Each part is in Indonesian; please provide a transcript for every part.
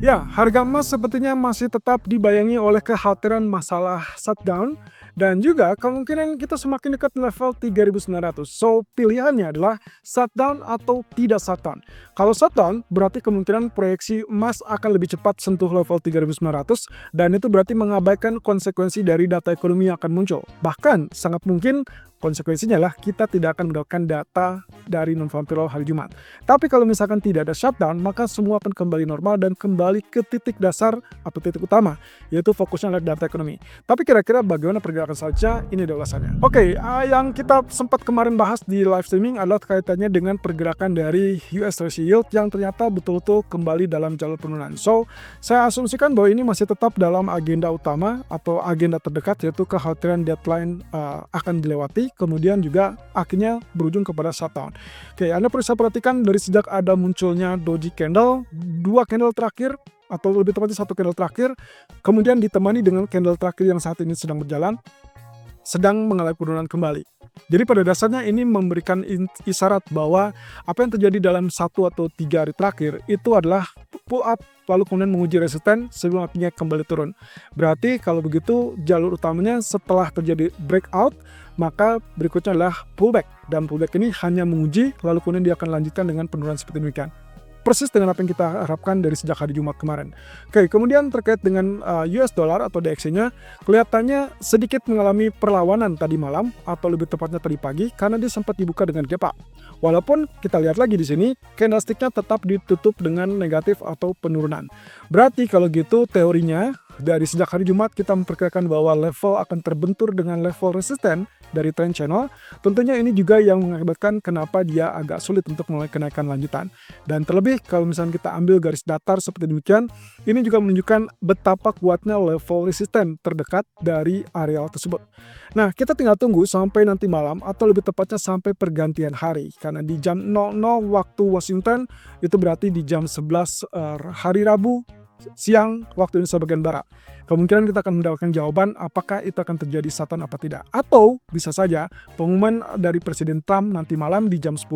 Ya, harga emas sepertinya masih tetap dibayangi oleh kekhawatiran masalah shutdown dan juga kemungkinan kita semakin dekat level 3.900. So, pilihannya adalah shutdown atau tidak shutdown. Kalau shutdown, berarti kemungkinan proyeksi emas akan lebih cepat sentuh level 3.900 dan itu berarti mengabaikan konsekuensi dari data ekonomi yang akan muncul. Bahkan, sangat mungkin konsekuensinya lah kita tidak akan mendapatkan data dari non-farm payroll hari Jumat. Tapi kalau misalkan tidak ada shutdown, maka semua akan kembali normal dan kembali ke titik dasar atau titik utama, yaitu fokusnya adalah data ekonomi. Tapi kira-kira bagaimana pergerakan saja? Ini adalah ulasannya. Oke, yang kita sempat kemarin bahas di live streaming adalah kaitannya dengan pergerakan dari US Treasury Yield yang ternyata betul-betul kembali dalam jalur penurunan. So, saya asumsikan bahwa ini masih tetap dalam agenda utama atau agenda terdekat, yaitu kekhawatiran deadline akan dilewati, kemudian juga akhirnya berujung kepada shutdown. Oke, Anda perlu perhatikan dari sejak ada munculnya doji candle, dua candle terakhir atau lebih tepatnya satu candle terakhir, kemudian ditemani dengan candle terakhir yang saat ini sedang berjalan, sedang mengalami penurunan kembali. Jadi pada dasarnya ini memberikan isyarat bahwa apa yang terjadi dalam 1 atau 3 hari terakhir itu adalah pull up lalu kemudian menguji resisten sebelum akhirnya kembali turun. Berarti kalau begitu jalur utamanya setelah terjadi breakout, maka berikutnya adalah pullback, dan pullback ini hanya menguji lalu kemudian dia akan lanjutkan dengan penurunan seperti demikian. Persis dengan apa yang kita harapkan dari sejak hari Jumat kemarin. Oke, kemudian terkait dengan US dollar atau DXY-nya, kelihatannya sedikit mengalami perlawanan tadi malam atau lebih tepatnya tadi pagi karena dia sempat dibuka dengan gap up. Walaupun kita lihat lagi di sini, candlestick-nya tetap ditutup dengan negatif atau penurunan. Berarti kalau gitu teorinya dari sejak hari Jumat kita memperkirakan bahwa level akan terbentur dengan level resisten dari trend channel. Tentunya ini juga yang mengakibatkan kenapa dia agak sulit untuk mulai kenaikan lanjutan. Dan terlebih kalau misalnya kita ambil garis datar seperti demikian, ini juga menunjukkan betapa kuatnya level resisten terdekat dari areal tersebut. Nah, kita tinggal tunggu sampai nanti malam atau lebih tepatnya sampai pergantian hari. Karena di jam 00 waktu Washington, itu berarti di jam 11 hari Rabu siang waktu Indonesia bagian Barat. Kemungkinan kita akan mendapatkan jawaban apakah itu akan terjadi shutdown apa tidak. Atau bisa saja pengumuman dari Presiden Trump nanti malam di jam 10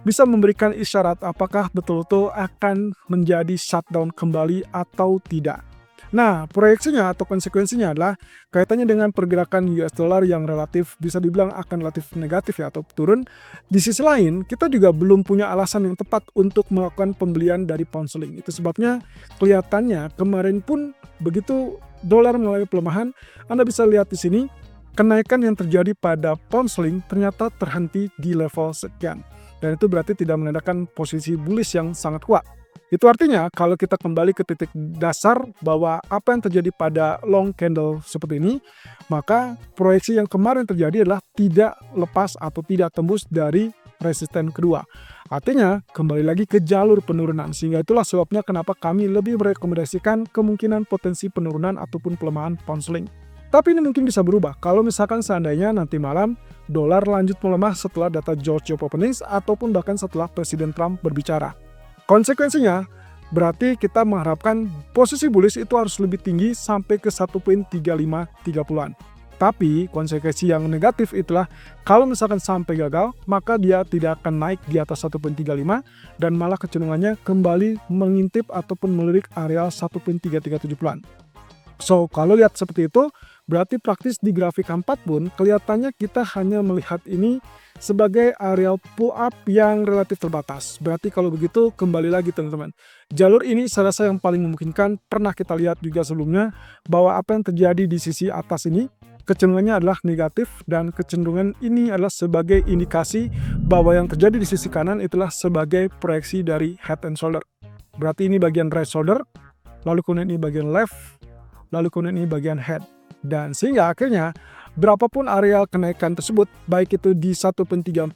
bisa memberikan isyarat apakah betul-betul akan menjadi shutdown kembali atau tidak. Nah, proyeksinya atau konsekuensinya adalah kaitannya dengan pergerakan US dollar yang relatif bisa dibilang akan relatif negatif ya atau turun. Di sisi lain, kita juga belum punya alasan yang tepat untuk melakukan pembelian dari pound sterling. Itu sebabnya kelihatannya kemarin pun begitu dolar mengalami pelemahan, Anda bisa lihat di sini kenaikan yang terjadi pada pound sterling ternyata terhenti di level sekian. Dan itu berarti tidak menandakan posisi bullish yang sangat kuat. Itu artinya kalau kita kembali ke titik dasar bahwa apa yang terjadi pada long candle seperti ini, maka proyeksi yang kemarin terjadi adalah tidak lepas atau tidak tembus dari resisten kedua. Artinya kembali lagi ke jalur penurunan, sehingga itulah sebabnya kenapa kami lebih merekomendasikan kemungkinan potensi penurunan ataupun pelemahan pound sterling. Tapi ini mungkin bisa berubah kalau misalkan seandainya nanti malam dolar lanjut melemah setelah data George Job Openings ataupun bahkan setelah Presiden Trump berbicara. Konsekuensinya, berarti kita mengharapkan posisi bullish itu harus lebih tinggi sampai ke 1.3530-an. Tapi konsekuensi yang negatif itulah kalau misalkan sampai gagal, maka dia tidak akan naik di atas 1.35 dan malah kecenderungannya kembali mengintip ataupun melirik area 1.3370-an. So, kalau lihat seperti itu, berarti praktis di grafik 4 pun kelihatannya kita hanya melihat ini sebagai area pull up yang relatif terbatas. Berarti kalau begitu kembali lagi teman-teman. Jalur ini saya rasa yang paling memungkinkan, pernah kita lihat juga sebelumnya bahwa apa yang terjadi di sisi atas ini kecenderungannya adalah negatif dan kecenderungan ini adalah sebagai indikasi bahwa yang terjadi di sisi kanan itulah sebagai proyeksi dari head and shoulder. Berarti ini bagian right shoulder, lalu kemudian ini bagian left, lalu kemudian ini bagian head. Dan sehingga akhirnya berapapun area kenaikan tersebut, baik itu di 1.3430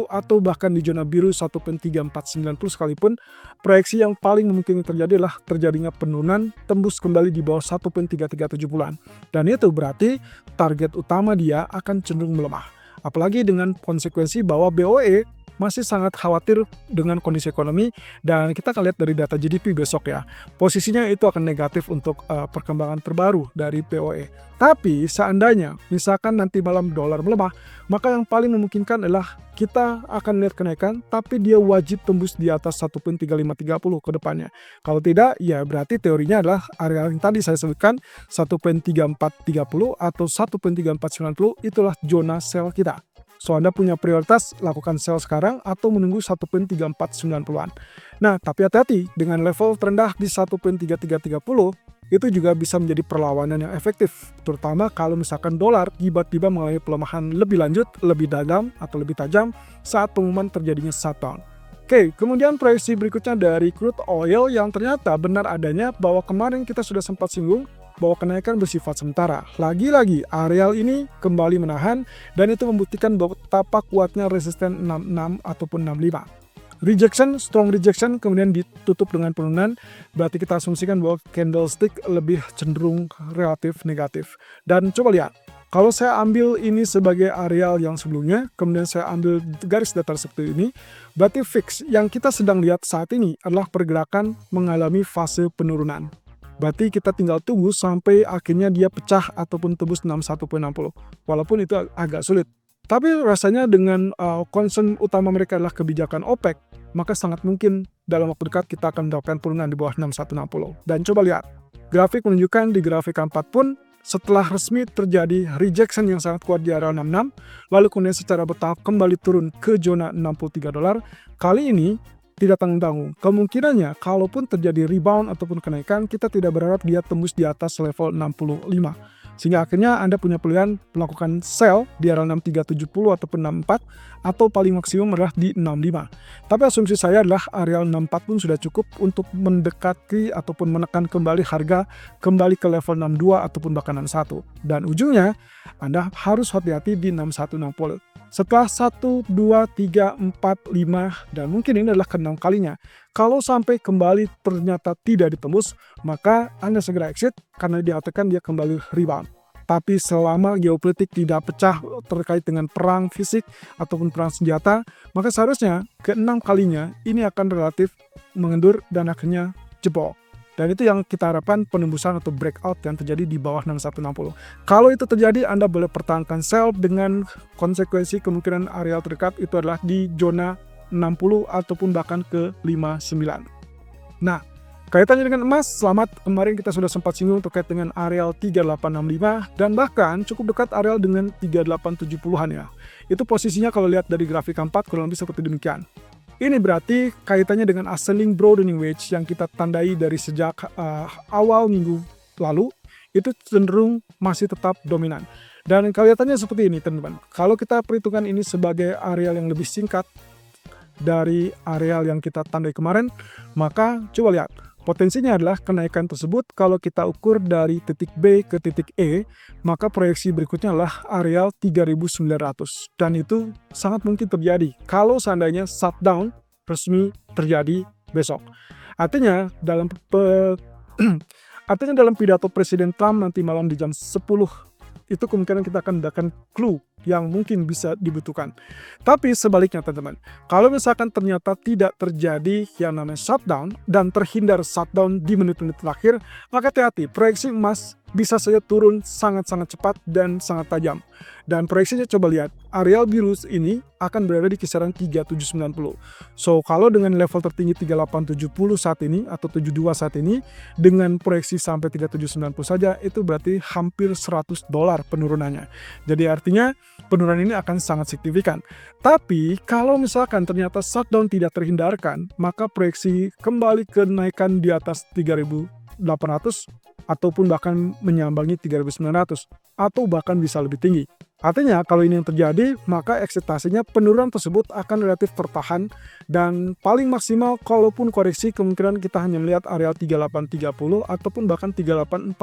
atau bahkan di zona biru 1.3490 sekalipun, proyeksi yang paling mungkin terjadi adalah terjadinya penurunan tembus kembali di bawah 1.3370-an. Dan itu berarti target utama dia akan cenderung melemah. Apalagi dengan konsekuensi bahwa BOE masih sangat khawatir dengan kondisi ekonomi, dan kita akan lihat dari data GDP besok ya. Posisinya itu akan negatif untuk perkembangan terbaru dari POE. Tapi seandainya misalkan nanti malam dolar melemah, maka yang paling memungkinkan adalah kita akan lihat kenaikan, tapi dia wajib tembus di atas 1.3530 ke depannya. Kalau tidak, ya berarti teorinya adalah area yang tadi saya sebutkan 1.3430 atau 1.3490 itulah zona sell kita. So, Anda punya prioritas lakukan sell sekarang atau menunggu 1.3490-an. Nah, tapi hati-hati dengan level terendah di 1.3330 itu juga bisa menjadi perlawanan yang efektif, terutama kalau misalkan dolar tiba-tiba mengalami pelemahan lebih lanjut, lebih dalam atau lebih tajam saat pengumuman terjadinya shutdown. Oke, kemudian proyeksi berikutnya dari crude oil yang ternyata benar adanya bahwa kemarin kita sudah sempat singgung bahwa kenaikan bersifat sementara. Lagi-lagi areal ini kembali menahan dan itu membuktikan bahwa betapa kuatnya resisten 66 ataupun 65. Rejection, strong rejection, kemudian ditutup dengan penurunan, berarti kita asumsikan bahwa candlestick lebih cenderung relatif negatif. Dan coba lihat, kalau saya ambil ini sebagai areal yang sebelumnya, kemudian saya ambil garis datar seperti ini, berarti fix yang kita sedang lihat saat ini adalah pergerakan mengalami fase penurunan. Berarti kita tinggal tunggu sampai akhirnya dia pecah ataupun tembus 61.60, walaupun itu agak sulit. Tapi rasanya dengan concern utama mereka adalah kebijakan OPEC, maka sangat mungkin dalam waktu dekat kita akan mendapatkan penurunan di bawah 6160. Dan coba lihat, grafik menunjukkan di grafik 4 pun setelah resmi terjadi rejection yang sangat kuat di area 66, lalu kemudian secara bertahap kembali turun ke zona $63, kali ini tidak tanggung-tanggung. Kemungkinannya kalaupun terjadi rebound ataupun kenaikan, kita tidak berharap dia tembus di atas level 65. Sehingga akhirnya Anda punya pilihan melakukan sell di area 6370 ataupun 64, atau paling maksimum adalah di 65. Tapi asumsi saya adalah area 64 pun sudah cukup untuk mendekati ataupun menekan kembali harga kembali ke level 62 ataupun bahkan 61. Dan ujungnya Anda harus hati-hati di 6160. Setelah 1, 2, 3, 4, 5, dan mungkin ini adalah ke-6 kalinya. Kalau sampai kembali ternyata tidak ditembus, maka Anda segera exit karena dikatakan dia kembali rebound. Tapi selama geopolitik tidak pecah terkait dengan perang fisik ataupun perang senjata, maka seharusnya ke-6 kalinya ini akan relatif mengendur dan akhirnya jebol. Dan itu yang kita harapkan penembusan atau breakout yang terjadi di bawah 6160. Kalau itu terjadi, Anda boleh pertahankan sell dengan konsekuensi kemungkinan area terdekat itu adalah di zona 60 ataupun bahkan ke 59. Nah, kaitannya dengan emas, selamat, kemarin kita sudah sempat singgung terkait dengan areal 3865 dan bahkan cukup dekat areal dengan 3870-an ya. Itu posisinya kalau lihat dari grafik 4 kurang lebih seperti demikian. Ini berarti kaitannya dengan ascending broadening wedge yang kita tandai dari sejak awal minggu lalu, itu cenderung masih tetap dominan. Dan kelihatannya seperti ini teman-teman. Kalau kita perhitungkan ini sebagai areal yang lebih singkat dari areal yang kita tandai kemarin, maka coba lihat. Potensinya adalah kenaikan tersebut kalau kita ukur dari titik B ke titik E, maka proyeksi berikutnya adalah areal 3.900. Dan itu sangat mungkin terjadi kalau seandainya shutdown resmi terjadi besok. Artinya dalam pidato Presiden Trump nanti malam di jam 10, itu kemungkinan kita akan mendapatkan clue yang mungkin bisa dibutuhkan. Tapi sebaliknya teman-teman, kalau misalkan ternyata tidak terjadi yang namanya shutdown dan terhindar shutdown di menit-menit terakhir, maka hati-hati, proyeksi emas bisa saja turun sangat-sangat cepat dan sangat tajam. Dan proyeksinya coba lihat, areal biru ini akan berada di kisaran 3790. So, kalau dengan level tertinggi 3870 saat ini atau 72 saat ini, dengan proyeksi sampai 3790 saja, itu berarti hampir $100 penurunannya. Jadi artinya penurunan ini akan sangat signifikan. Tapi kalau misalkan ternyata shutdown tidak terhindarkan, maka proyeksi kembali kenaikan di atas 3.800 ataupun bahkan menyambangi 3.900 atau bahkan bisa lebih tinggi. Artinya kalau ini yang terjadi, maka ekspektasinya penurunan tersebut akan relatif tertahan dan paling maksimal kalaupun koreksi kemungkinan kita hanya melihat areal 3830 ataupun bahkan 3840.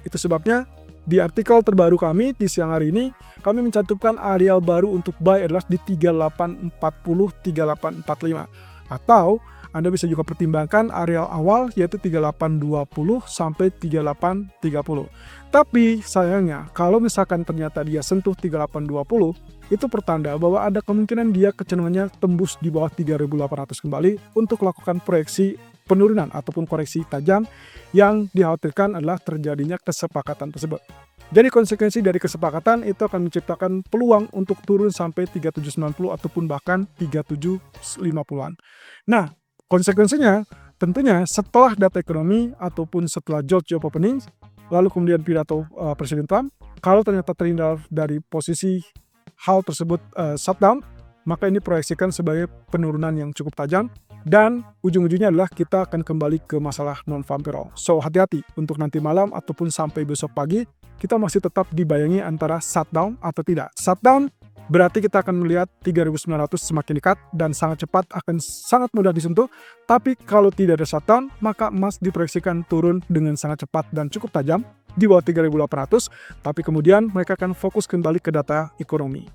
Itu sebabnya di artikel terbaru kami di siang hari ini, kami mencantumkan areal baru untuk buy adalah di 3840-3845. Atau Anda bisa juga pertimbangkan areal awal yaitu 3820 sampai 3830. Tapi sayangnya kalau misalkan ternyata dia sentuh 3820, itu pertanda bahwa ada kemungkinan dia kecenderungannya tembus di bawah 3.800 kembali untuk melakukan proyeksi penurunan ataupun koreksi tajam yang dikhawatirkan adalah terjadinya kesepakatan tersebut. Jadi konsekuensi dari kesepakatan itu akan menciptakan peluang untuk turun sampai 3790 ataupun bahkan 3750-an. Nah, konsekuensinya tentunya setelah data ekonomi ataupun setelah job opening, lalu kemudian pidato Presiden Trump, kalau ternyata terhindar dari posisi hal tersebut shutdown, maka ini proyeksikan sebagai penurunan yang cukup tajam dan ujung-ujungnya adalah kita akan kembali ke masalah non-farm payroll. So hati-hati untuk nanti malam ataupun sampai besok pagi, kita masih tetap dibayangi antara shutdown atau tidak. Shutdown berarti kita akan melihat 3.900 semakin dekat dan sangat cepat, akan sangat mudah disentuh. Tapi kalau tidak ada shutdown, maka emas diproyeksikan turun dengan sangat cepat dan cukup tajam di bawah 3.800, tapi kemudian mereka akan fokus kembali ke data ekonomi.